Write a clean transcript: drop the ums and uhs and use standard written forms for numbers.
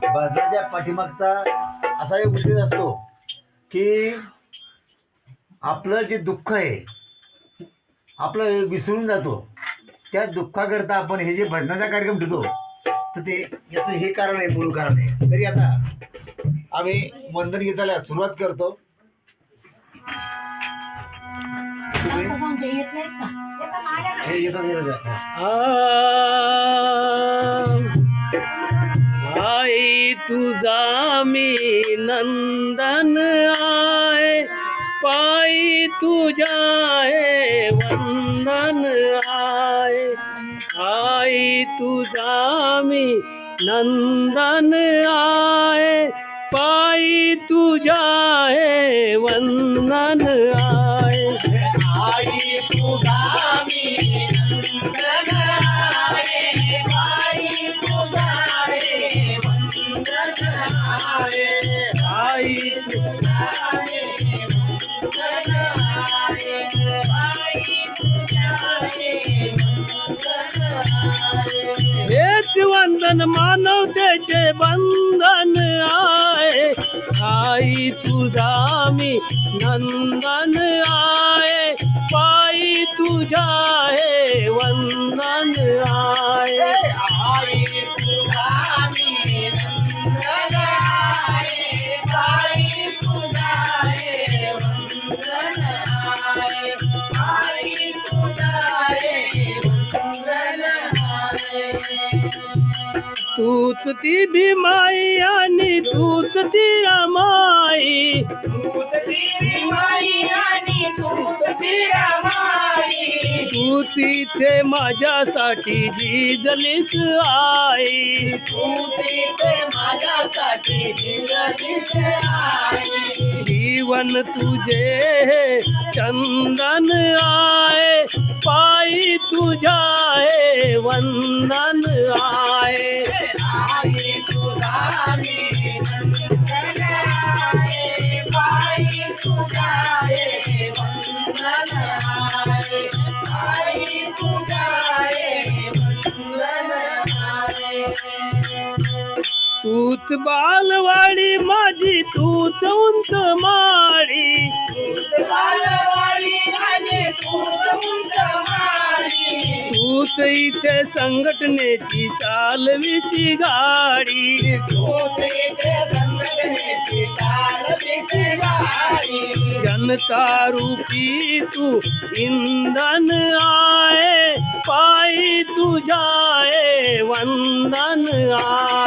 भजनाच्या पाठीमागचा असा एक उद्देश असतो की आपलं जे दुःख आहे आपलं विसरून जातो. त्या दुःखाकरता आपण हे जे भजनाचा कार्यक्रम ठेवतो तर ते याचं हे कारण आहे, मूळ कारण आहे. तरी आता आम्ही वंदन गीताला सुरुवात करतो. हे येतं आई तुझा मी नंदन आहे, पायी तुझ्या हे वंदन आहे. आई तुझा मी नंदन आहे, पायी तुझ्या हे वंदन आहे. आई तुझा मी नंदन आहे, पायी तुझा हे वंदन आहे. आई तुझा हे वंदन आहे, पायी तुझा हे वंदन आहे. हेच वंदन मानवतेचे बंधन आहे. आई तुझा मी नंदन आहे, पायी तुझ्या हे वंदन आहे. आई तुझा मी नंदन आहे, पायी तुझा हे वंदन आहे. आई तुझा हे वंदन आहे. तूच ती भीमाई आणि तूच ती रमाई, तूच ती माई आणि तूच ती रमाई. तूच इथे माझ्यासाठी झिजलीस आई. तूच इथे माझ्यासाठी झिजलीस आई. जीवन तुझे हे चंदन आहे, पायी तुझ्या हे वंदन आहे. आई तुझा मी नंदन आहे, पायी तुझा हे वंदन आहे. आई तुझा हे वंदन आहे. तूच बालवाडी माझी, तूच उंच माळी, तूच बालवाडी आणि तूच उंच माळी. तूच इथे संघटनेची चालवीची गाडी. तूच इथे संघटनेची चालवीची गाडी. जनता रूपी तू इंधन आहे, पायी तुझ्या हे वंदन आहे.